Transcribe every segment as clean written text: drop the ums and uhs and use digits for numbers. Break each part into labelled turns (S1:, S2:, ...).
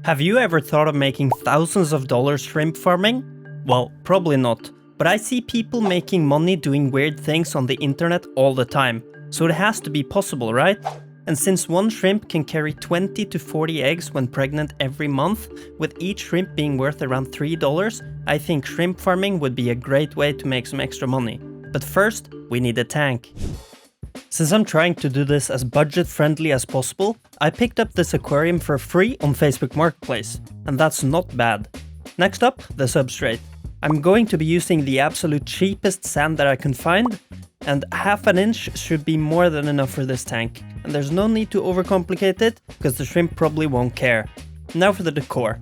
S1: Have you ever thought of making thousands of dollars shrimp farming? Well, probably not, but I see people making money doing weird things on the internet all the time, so it has to be possible, right? And since one shrimp can carry 20 to 40 eggs when pregnant every month, with each shrimp being worth around $3, I think shrimp farming would be a great way to make some extra money. But first, we need a tank. Since I'm trying to do this as budget friendly as possible, I picked up this aquarium for free on Facebook Marketplace, and that's not bad. Next up, the substrate. I'm going to be using the absolute cheapest sand that I can find, and half an inch should be more than enough for this tank, and there's no need to overcomplicate it, because the shrimp probably won't care. Now for the decor.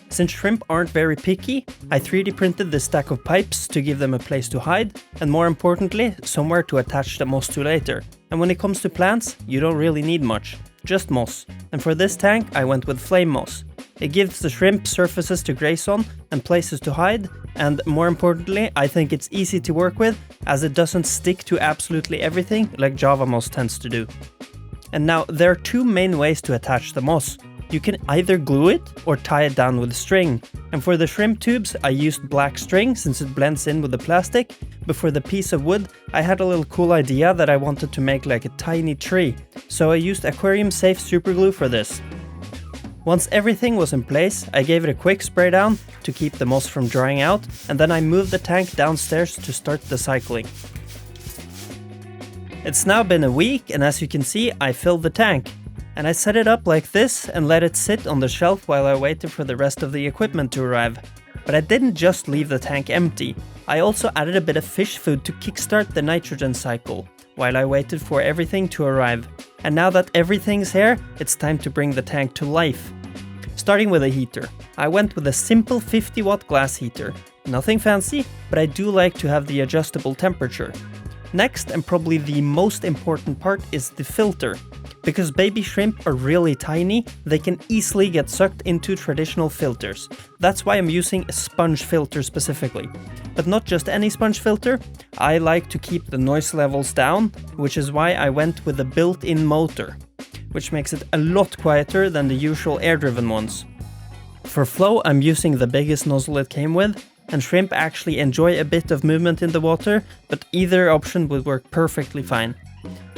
S1: Since shrimp aren't very picky, I 3D printed this stack of pipes to give them a place to hide, and more importantly, somewhere to attach the moss to later. And when it comes to plants, you don't really need much, just moss. And for this tank, I went with flame moss. It gives the shrimp surfaces to graze on and places to hide, and more importantly, I think it's easy to work with, as it doesn't stick to absolutely everything like Java moss tends to do. And now, there are two main ways to attach the moss. You can either glue it or tie it down with string. And for the shrimp tubes, I used black string since it blends in with the plastic, but for the piece of wood, I had a little cool idea that I wanted to make like a tiny tree, so I used aquarium safe superglue for this. Once everything was in place, I gave it a quick spray down to keep the moss from drying out, and then I moved the tank downstairs to start the cycling. It's now been a week, and as you can see, I filled the tank. And I set it up like this and let it sit on the shelf while I waited for the rest of the equipment to arrive. But I didn't just leave the tank empty, I also added a bit of fish food to kickstart the nitrogen cycle, while I waited for everything to arrive. And now that everything's here, it's time to bring the tank to life. Starting with a heater. I went with a simple 50 watt glass heater. Nothing fancy, but I do like to have the adjustable temperature. Next, and probably the most important part, is the filter. Because baby shrimp are really tiny, they can easily get sucked into traditional filters. That's why I'm using a sponge filter specifically. But not just any sponge filter, I like to keep the noise levels down, which is why I went with a built-in motor, which makes it a lot quieter than the usual air-driven ones. For flow, I'm using the biggest nozzle it came with, and shrimp actually enjoy a bit of movement in the water, but either option would work perfectly fine.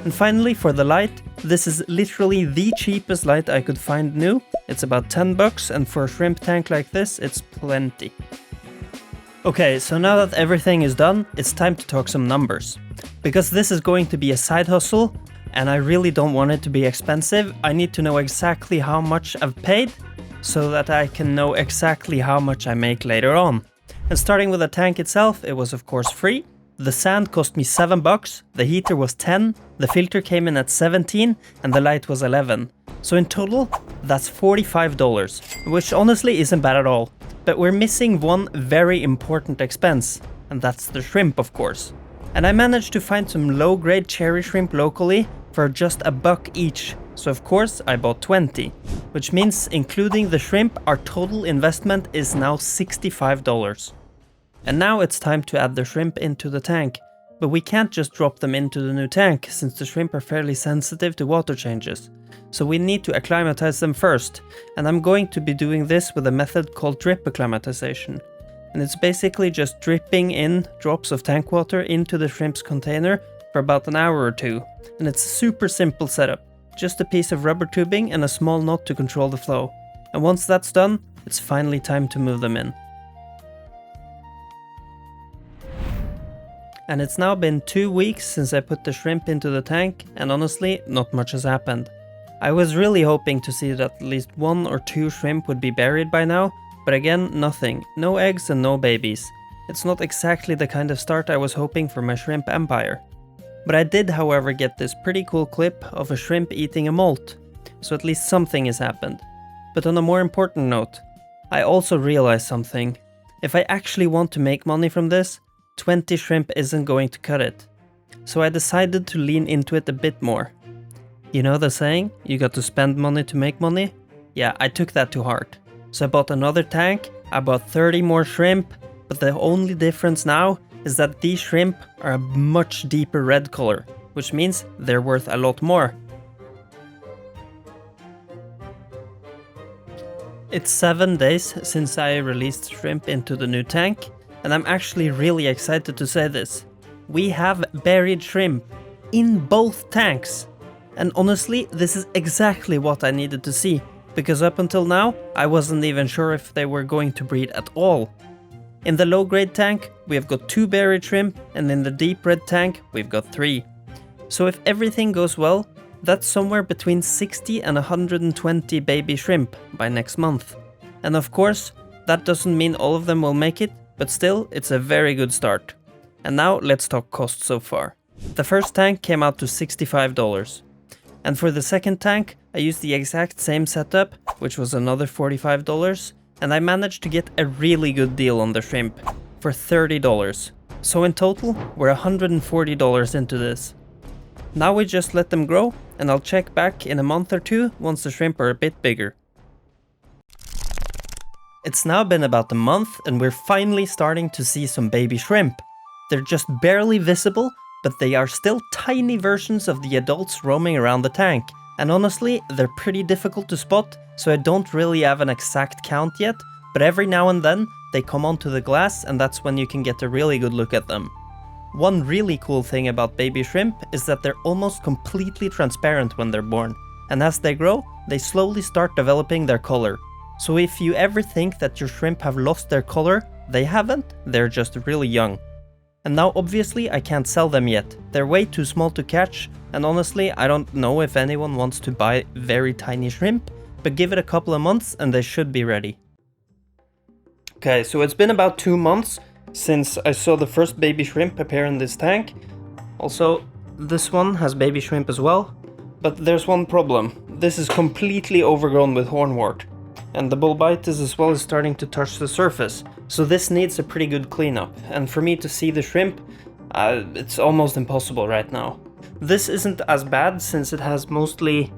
S1: And finally, for the light, this is literally the cheapest light I could find new. It's about $10, and for a shrimp tank like this, it's plenty. Okay, so now that everything is done, it's time to talk some numbers. Because this is going to be a side hustle, and I really don't want it to be expensive, I need to know exactly how much I've paid, so that I can know exactly how much I make later on. And starting with the tank itself, it was of course free. The sand cost me $7, the heater was 10, the filter came in at 17, and the light was 11. So in total, that's $45, which honestly isn't bad at all. But we're missing one very important expense, and that's the shrimp, of course. And I managed to find some low-grade cherry shrimp locally for just $1 each, so of course I bought 20. Which means, including the shrimp, our total investment is now $65. And now it's time to add the shrimp into the tank. But we can't just drop them into the new tank, since the shrimp are fairly sensitive to water changes. So we need to acclimatize them first, and I'm going to be doing this with a method called drip acclimatization. And it's basically just dripping in drops of tank water into the shrimp's container for about an hour or two. And it's a super simple setup. Just a piece of rubber tubing and a small knot to control the flow. And once that's done, it's finally time to move them in. And it's now been 2 weeks since I put the shrimp into the tank, and honestly, not much has happened. I was really hoping to see that at least 1 or 2 shrimp would be buried by now, but again, nothing. No eggs and no babies. It's not exactly the kind of start I was hoping for my shrimp empire. But I did, however, get this pretty cool clip of a shrimp eating a molt, so at least something has happened. But on a more important note, I also realized something. If I actually want to make money from this, 20 shrimp isn't going to cut it. So I decided to lean into it a bit more. You know the saying, you got to spend money to make money? Yeah, I took that to heart. So I bought another tank, I bought 30 more shrimp, but the only difference now is that these shrimp are a much deeper red color, which means they're worth a lot more. It's 7 days since I released shrimp into the new tank, and I'm actually really excited to say this. We have buried shrimp in both tanks. And honestly, this is exactly what I needed to see, because up until now, I wasn't even sure if they were going to breed at all. In the low grade tank, we have got 2 buried shrimp, and in the deep red tank, we've got 3. So if everything goes well, that's somewhere between 60 and 120 baby shrimp by next month. And of course, that doesn't mean all of them will make it, but still, it's a very good start. And now let's talk costs so far. The first tank came out to $65. And for the second tank, I used the exact same setup, which was another $45, and I managed to get a really good deal on the shrimp for $30. So in total, we're $140 into this. Now we just let them grow, and I'll check back in a month or two once the shrimp are a bit bigger. It's now been about a month, and we're finally starting to see some baby shrimp. They're just barely visible, but they are still tiny versions of the adults roaming around the tank. And honestly, they're pretty difficult to spot, so I don't really have an exact count yet, but every now and then they come onto the glass, and that's when you can get a really good look at them. One really cool thing about baby shrimp is that they're almost completely transparent when they're born, and as they grow, they slowly start developing their color. So if you ever think that your shrimp have lost their color, they haven't, they're just really young. And now obviously I can't sell them yet, they're way too small to catch, and honestly I don't know if anyone wants to buy very tiny shrimp, but give it a couple of months and they should be ready. Okay, so it's been about 2 months since I saw the first baby shrimp appear in this tank. Also, this one has baby shrimp as well, but there's one problem. This is completely overgrown with hornwort, and the bulbitis as well is starting to touch the surface, so this needs a pretty good cleanup, and for me to see the shrimp, it's almost impossible right now. This isn't as bad since it has mostly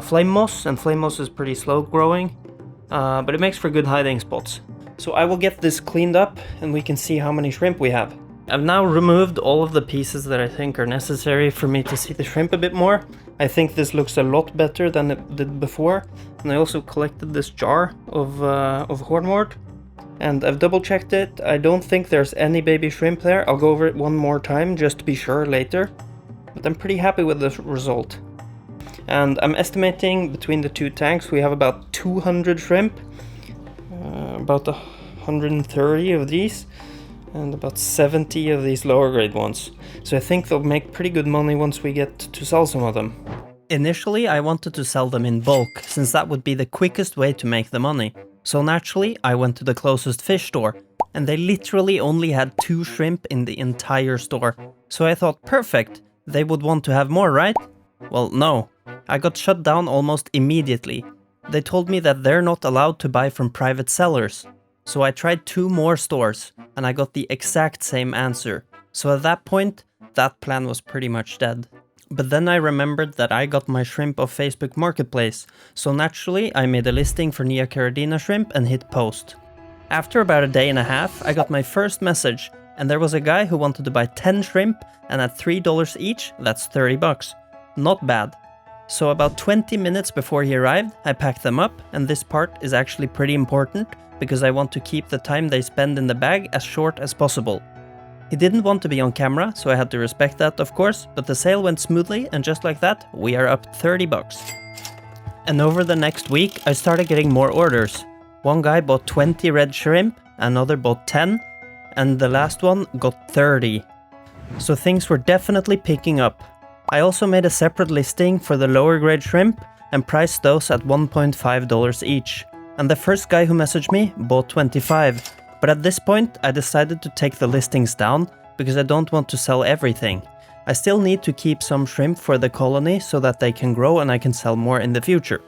S1: flame moss, and flame moss is pretty slow growing, but it makes for good hiding spots. So I will get this cleaned up and we can see how many shrimp we have. I've now removed all of the pieces that I think are necessary for me to see the shrimp a bit more. I think this looks a lot better than it did before. And I also collected this jar of hornwort. And I've double checked it. I don't think there's any baby shrimp there. I'll go over it one more time just to be sure later. But I'm pretty happy with the result. And I'm estimating between the 2 tanks we have about 200 shrimp. About 130 of these and about 70 of these lower grade ones. So I think they'll make pretty good money once we get to sell some of them. Initially I wanted to sell them in bulk, since that would be the quickest way to make the money. So naturally I went to the closest fish store, and they literally only had 2 shrimp in the entire store. So I thought, perfect, they would want to have more, right? Well, no. I got shut down almost immediately. They told me that they're not allowed to buy from private sellers. So I tried 2 more stores, and I got the exact same answer. So at that point, that plan was pretty much dead. But then I remembered that I got my shrimp off Facebook Marketplace, so naturally I made a listing for Nia Caradina shrimp and hit post. After about a day and a half, I got my first message, and there was a guy who wanted to buy 10 shrimp, and at $3 each, that's $30. Not bad. So about 20 minutes before he arrived, I packed them up, and this part is actually pretty important because I want to keep the time they spend in the bag as short as possible. He didn't want to be on camera, so I had to respect that of course, but the sale went smoothly, and just like that, we are up $30. And over the next week, I started getting more orders. One guy bought 20 red shrimp, another bought 10, and the last one got 30. So things were definitely picking up. I also made a separate listing for the lower grade shrimp and priced those at $1.5 each. And the first guy who messaged me bought 25, but at this point I decided to take the listings down because I don't want to sell everything. I still need to keep some shrimp for the colony so that they can grow and I can sell more in the future.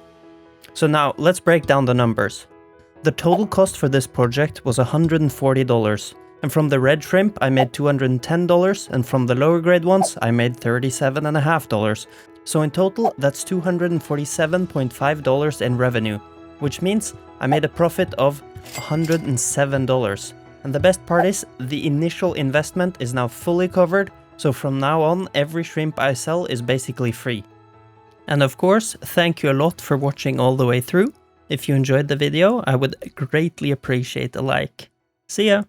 S1: So now let's break down the numbers. The total cost for this project was $140. And from the red shrimp I made $210, and from the lower grade ones I made $37.50. So in total that's $247.5 in revenue, which means I made a profit of $107. And the best part is the initial investment is now fully covered, so from now on every shrimp I sell is basically free. And of course, thank you a lot for watching all the way through. If you enjoyed the video, I would greatly appreciate a like. See ya!